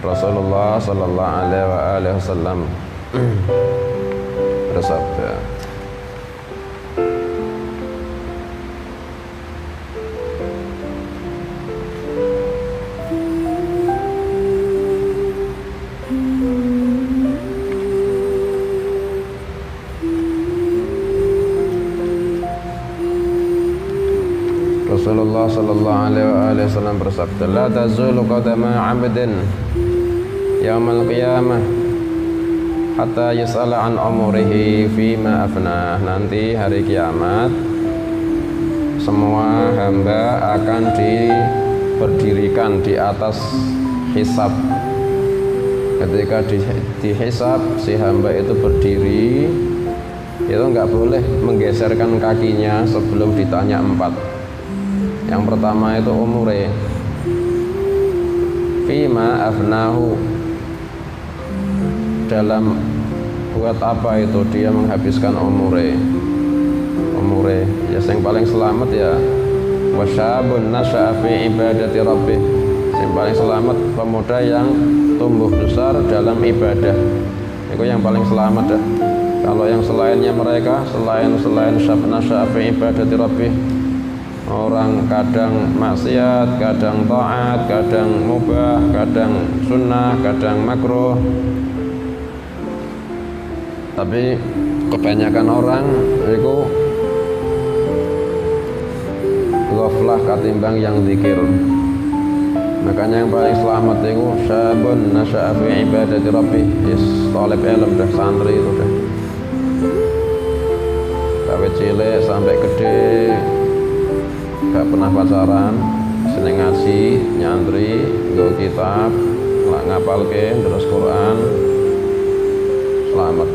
Rasulullah sallallahu alaihi wasallam bersabda, Rasulullah sallallahu alaihi wasallam bersabda, la tazulu qadama 'abdin yaumal qiyamah hatta yus'ala an umurihi fima afnah. Nanti hari kiamat semua hamba akan diberdirikan di atas hisab. Ketika dihisab, si hamba itu berdiri, itu enggak boleh menggeserkan kakinya sebelum ditanya 4. Yang pertama itu umure, fima afnahu, dalam buat apa itu dia menghabiskan umure ya, yang paling selamat ya wasyabun nasya'a fi ibadati rabbih, yang paling selamat pemuda yang tumbuh besar dalam ibadah, itu yang paling selamat dah. Kalau yang selainnya mereka, selain syab nasya'a fi ibadati rabbih, orang kadang maksiat, kadang taat, kadang mubah, kadang sunnah, kadang makruh, tapi kebanyakan orang itu ghaflah katimbang yang zikir. Makanya yang paling selamat itu syabun nasya'a fi ibadati rabbih, talib ilm dah, santri itu dah, dari cilik sampai gede gak pernah pacaran, seneng ngaji, nyantri, nggo kitab, ngapalke terus Quran, selamat.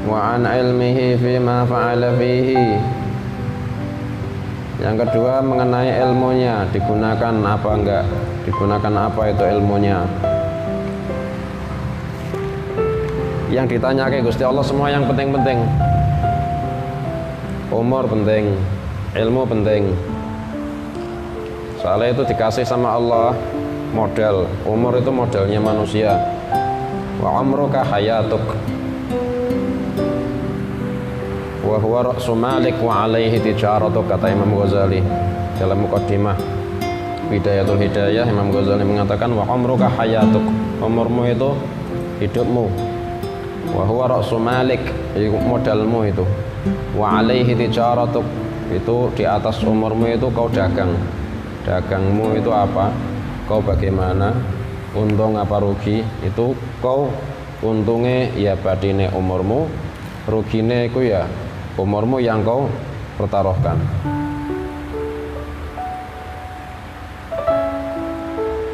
Wa an ilmihi fima fa'ala fihi. Yang kedua mengenai ilmunya, digunakan apa enggak, digunakan apa itu ilmunya. Yang ditanya ke Gusti Allah semua yang penting-penting. Umur penting, ilmu penting. Soalnya itu dikasih sama Allah modal. Umur itu modalnya manusia. Wa umruka hayatuk wa huwa ra'su malik wa alaihi tijaratuk, kata Imam Ghazali dalam muqaddimah Bidayatul Hidayah. Imam Ghazali mengatakan wa umruka hayatuk, umurmu itu hidupmu, wa huwa ra'su malik, modalmu itu, wa alaihi tijaratuk, itu di atas umurmu itu kau dagang. Dagangmu itu apa? Kau bagaimana? Untung apa rugi? Itu kau untungnya ya badine umurmu, rugine itu ya umurmu yang kau pertaruhkan.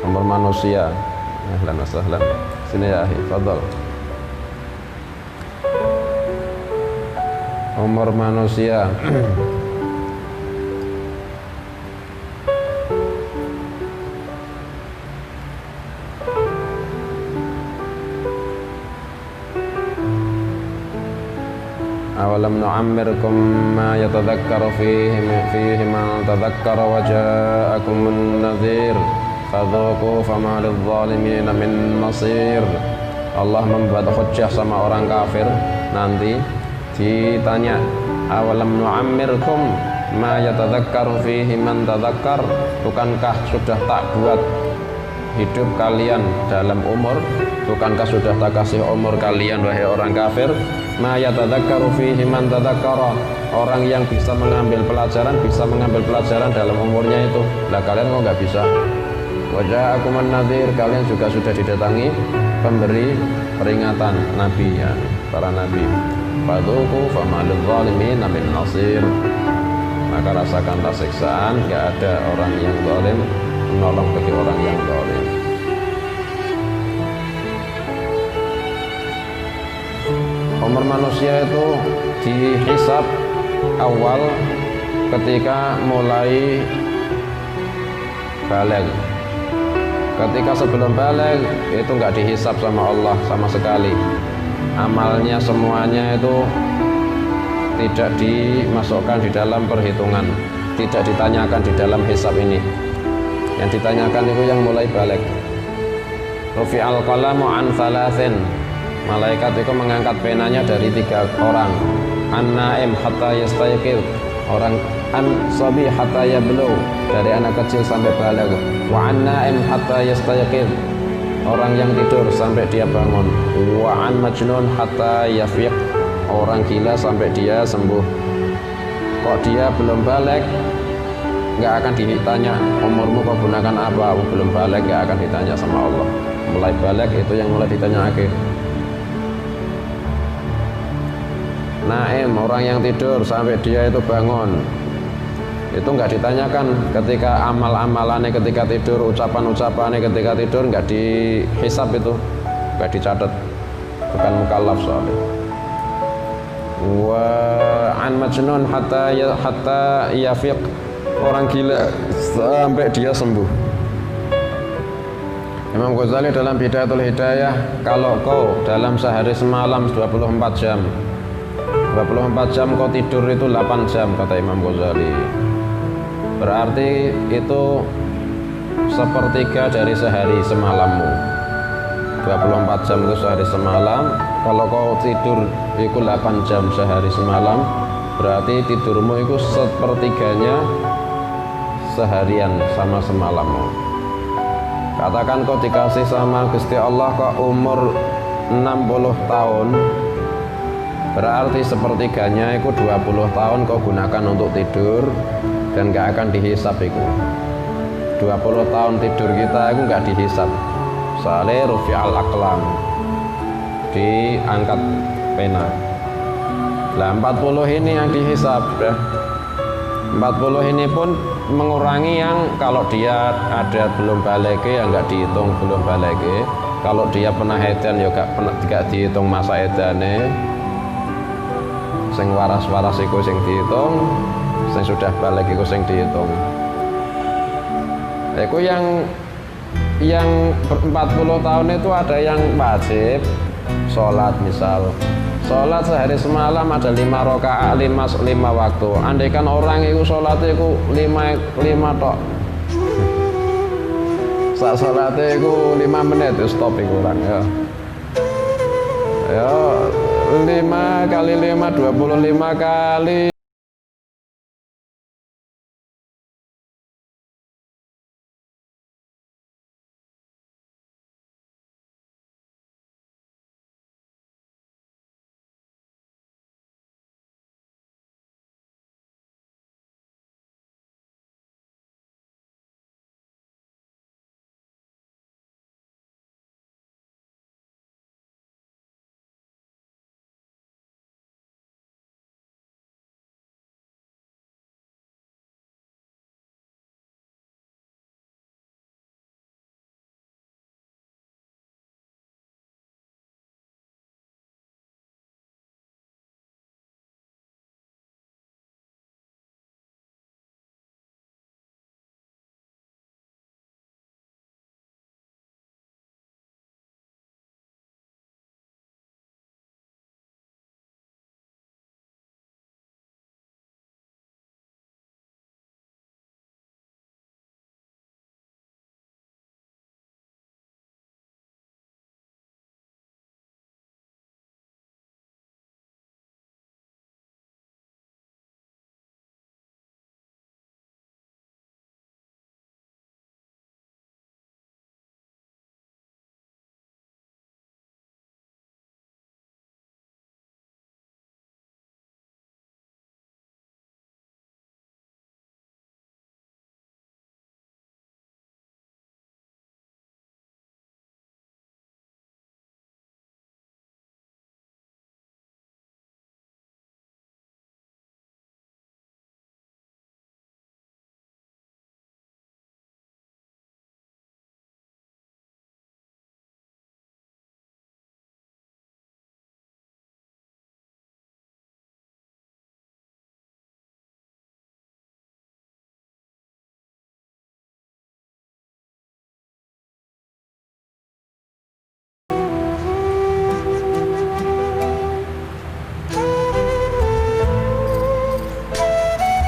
Umur manusia. Ahlan wa sahlan. Sini ya akhi, fadhal. Umur manusia. Awalam nu'ammirkum ma yatadhakkaru fihi man tadhakkara wa ja'akumun nadhir fadhuqu fama lidh-dhalimina min nasir. Allah membuat hujjah sama orang kafir, nanti ditanya, awalam nu'ammirkum ma yatadhakkaru fihi man tadhakkar, bukankah sudah tak buat hidup kalian dalam umur, bukankah sudah tak kasih umur kalian wahai orang kafir, ma yatadhakkaru fihi man tadhakkara, orang yang bisa mengambil pelajaran dalam umurnya itu. Lah kalian kok nggak bisa? Wa ja'akumun nadhir, kalian juga sudah didatangi pemberi peringatan, nabi ya, para nabi. Fadhuqu fama lidh-dhalimina min nasir, maka rasakanlah siksaan, gak ada orang yang zalim menolong bagi orang yang zalim. Umur manusia itu dihisab awal ketika mulai baligh. Ketika sebelum baligh itu nggak dihisab sama Allah sama sekali. Amalnya semuanya itu tidak dimasukkan di dalam perhitungan, tidak ditanyakan di dalam hisab ini. Yang ditanyakan itu yang mulai balik. Rufi'al qalamu an thalathin. Malaikat itu mengangkat penanya dari 3 orang. An-naim hatta yastayqidh. Orang an-sabi hatta yablugh, dari anak kecil sampai baligh. Wa an-naim hatta yastayqidh. Orang yang tidur sampai dia bangun. Wa an-majnun hatta yafiq. Orang gila sampai dia sembuh. Kok dia belum balik, nggak akan ditanya umurmu kau gunakan apa. Belum balik nggak akan ditanya sama Allah. Mulai balik itu yang mulai ditanya akhir. Naim, orang yang tidur sampai dia itu bangun, itu nggak ditanyakan ketika amal-amalannya ketika tidur, ucapan-ucapannya ketika tidur nggak dihisab, itu nggak dicatat, bukan mukallaf soalnya. Wa an majnun hatta yafiq. Orang gila sampai dia sembuh. Imam Ghazali dalam Bidayatul Hidayah, kalau kau dalam sehari semalam 24 jam kau tidur itu 8 jam, kata Imam Ghazali, berarti itu sepertiga dari sehari semalammu. 24 jam itu sehari semalam. Kalau kau tidur itu 8 jam sehari semalam, berarti tidurmu itu sepertiganya seharian sama semalammu. Katakan kau dikasih sama Gusti Allah kok umur 60 tahun, berarti sepertiganya itu 20 tahun kau gunakan untuk tidur dan gak akan dihisap itu. 20 tahun tidur kita itu gak dihisap. Soalnya rufi'al aqlam, diangkat pena. Nah 40 ini yang dihisap. 40 ini pun mengurangi yang kalau dia ada belum balik ya nggak dihitung belum balik. Kalau dia pernah edan ya gak dihitung masa edane. Sing waras-waras iku sing dihitung, sing sudah balik iku sing dihitung. Iku yang 40 tahun itu ada yang wajib sholat, misal sholat sehari semalam ada 5 rakaat 5 waktu. Andaikan orang itu sholatnya itu 5 tok, saat sholatnya itu 5 menit itu stop itu orang ya 5 kali 5 25 kali.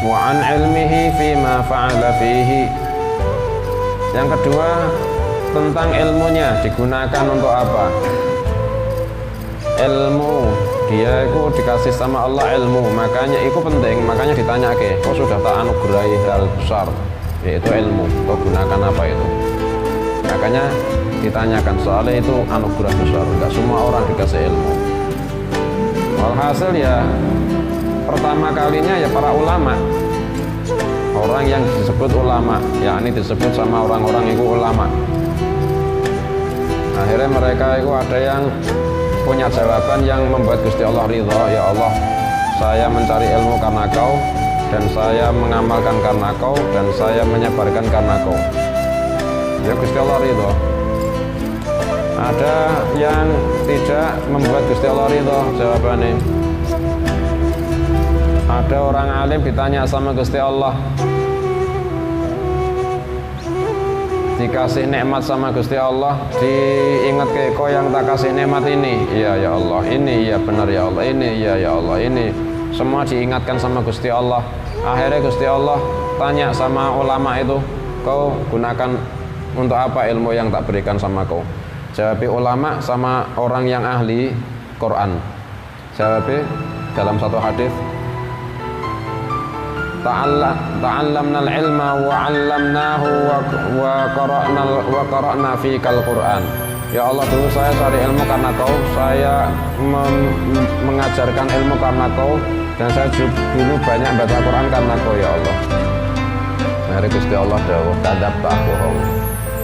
Wa an ilmihi fima fa'ala fihi. Yang kedua, tentang ilmunya digunakan untuk apa. Ilmu, dia itu dikasih sama Allah ilmu, makanya itu penting, makanya ditanya ke, kau sudah tak anugerahi hal besar, yaitu ilmu, kau gunakan apa itu. Makanya ditanyakan, soalnya itu anugerah besar, enggak semua orang dikasih ilmu. Walhasil ya, pertama kalinya ya para ulama, orang yang disebut ulama, yakni disebut sama orang-orang itu ulama. Akhirnya mereka itu ada yang punya jawaban yang membuat Gusti Allah ridha. Ya Allah, saya mencari ilmu karena Kau, dan saya mengamalkan karena Kau, dan saya menyebarkan karena Kau. Ya Gusti Allah ridha. Ada yang tidak membuat Gusti Allah ridha jawabannya. Ada orang alim ditanya sama Gusti Allah, dikasih nikmat sama Gusti Allah, diingat ke kau yang tak kasih nikmat ini. Iya ya Allah, ini iya benar ya Allah, ini iya ya Allah, ini semua diingatkan sama Gusti Allah. Akhirnya Gusti Allah tanya sama ulama itu, kau gunakan untuk apa ilmu yang tak berikan sama kau? Jawabnya ulama sama orang yang ahli Quran. Jawabnya dalam satu hadis, ta'allamna al-ilma wa 'allamnahu wa qara'na fikal Qur'an. Ya Allah, dulu saya cari ilmu karena Kau, saya mengajarkan ilmu karena Kau, dan saya dulu banyak baca Quran karena Kau ya Allah. Mari Gusti Allah dawuh, kadzabta bohong.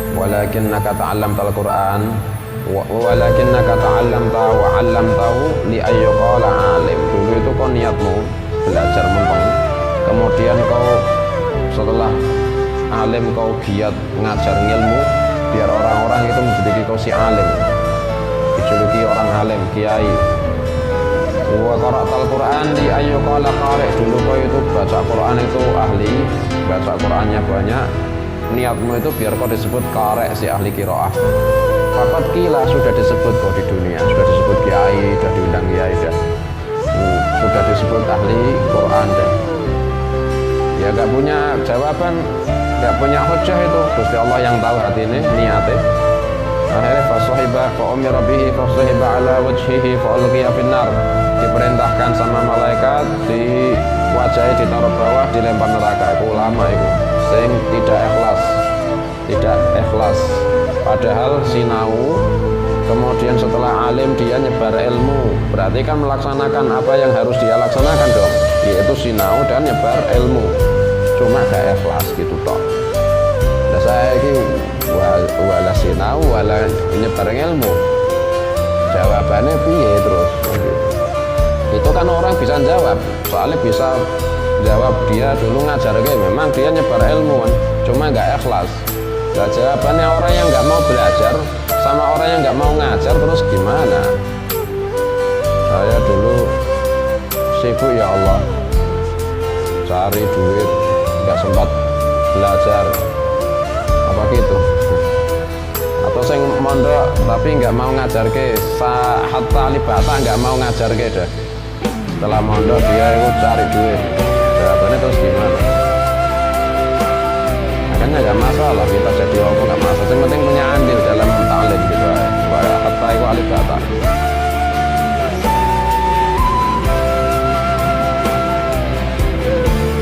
Walakinnaka ta'allamtal Qur'an walakinnaka ta'allamta wa 'allamtahu li ayyuqala 'alim. Dulu itu kau niatmu belajar mumpung, kemudian kau setelah alim kau giat ngajar ilmu biar orang-orang itu menjadi kau si alim, dijuluki orang alim, kiai. Wa qara'tal Qur'an di ayyuqala qari'. Dulu kau itu baca Quran itu ahli, baca Qurannya banyak, niatmu itu biar kau disebut qari', si ahli qiraah. Fakat kila, sudah disebut kau di dunia, sudah disebut kiai, sudah diundang kiai, sudah disebut ahli Quran dah. Ya gak punya jawaban, gak punya hujah itu. Gusti Allah yang tahu hati ini, niatnya. Akhirnya fasahiba fa'umira bihi fasahiba ala wajhihi fa'ulqiya finnar. Diperintahkan sama malaikat, di wajahnya ditaruh bawah, dilempar neraka. Itu ulama itu, sing tidak ikhlas. Padahal sinau, kemudian setelah alim dia nyebar ilmu, berarti kan melaksanakan apa yang harus dia laksanakan dong, yaitu sinau dan nyebar ilmu. Cuma gak ikhlas gitu toh. Nah saya ini wala sinau wala nyebar ilmu, jawabannya piye terus? Itu kan orang bisa jawab, soalnya bisa jawab dia dulu ngajar memang dia nyebar ilmu kan, cuma gak ikhlas. Nah jawabannya orang yang gak mau belajar sama orang yang gak mau ngajar terus gimana? Saya dulu sibuk ya Allah, cari duit, gak sempat belajar, apa gitu. Atau saya mondok tapi gak mau ngajar ke, hatta libata gak mau ngajar ke dah. Setelah mondok dia itu cari duit, jawabannya terus gimana? Makanya gak masalah kita jadi apa, gak masalah, yang penting punya andil dalam ta'lim gitu ya. Hatta itu alibata.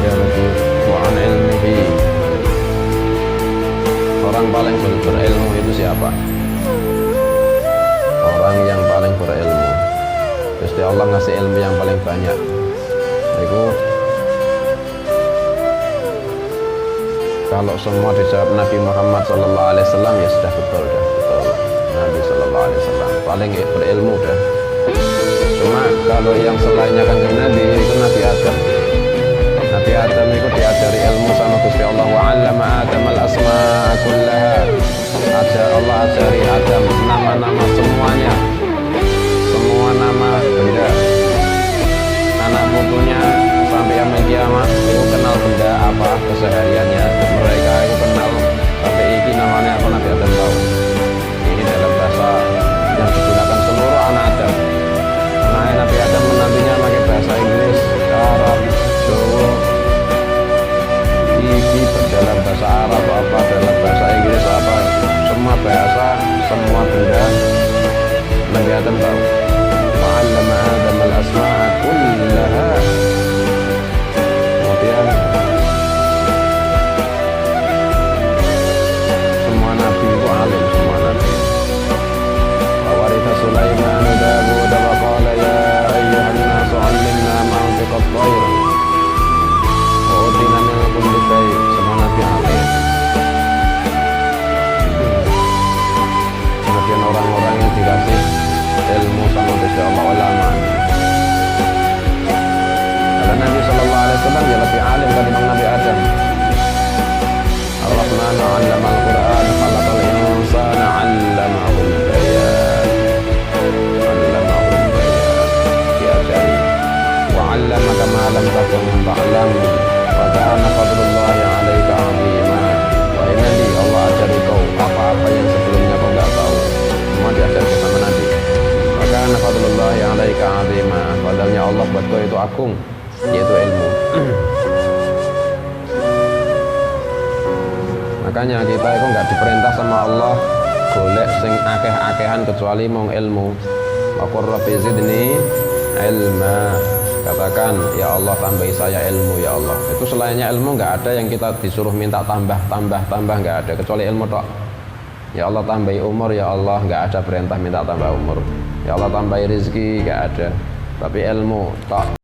Ya lebih wa'an ilmihi. Orang paling berilmu itu siapa? Orang yang paling berilmu. Gusti Allah ngasih ilmu yang paling banyak. Itu kalau semua dijawab Nabi Muhammad SAW ya sudah betul dah, betul. Nabi SAW paling berilmu dah. Cuma kalau yang selainnya kan Nabi itu Nabi Adam. Nabi Adam itu diajari ilmu sama Gusti Allah. Wa 'allama Adam al-asma'a kullaha. Allah ajari Adam nama-nama semuanya, semua nama benda. Anak putunya sampai amal kiamat itu kenal benda apa kesehariannya, mereka itu kenal sampai ini namanya apa Nabi Adam tahu. Ini dalam bahasa yang digunakan seluruh anak Adam. Nah Nabi Adam nantinya pakai bahasa Inggris, Arab, Jawa, iki dalam bahasa Arab apa dalam bahasa Inggris khairan wa utina min kulli syai'. Semua nabi alim. Sebagian orang-orang yang dikasih ilmu sama Gusti Allah, ulama. Karena Nabi sallallahu alaihi wasallam dia lebih alim ketimbang Nabi Adam. Ar-Rahmanu 'allama al-Qur'an, khalaqal insana 'allamahul bayan. 'Allamahul bayan. Diajari. Wa 'allamaka ma lam takun ta'lam. Wa kana fadlullahi 'alaika 'azima. Wahai Nabi, Allah ajari kau apa-apa yang sebelumnya kau enggak tahu. Semua diajarkan sama Nabi. Wa kana fadlullahi 'alaika 'azima. Fadlnya Allah buat kau itu agung, yaitu ilmu. Makanya kita itu nggak diperintah sama Allah golek sing akeh-akehan kecuali mong ilmu. Wa qur rabbi zidni ilma. Katakan, ya Allah tambahi saya ilmu ya Allah. Itu selainnya ilmu nggak ada yang kita disuruh minta tambah nggak ada kecuali ilmu tok. Ya Allah tambahi umur ya Allah, nggak ada perintah minta tambah umur. Ya Allah tambahi rezeki nggak ada. Tapi ilmu tok.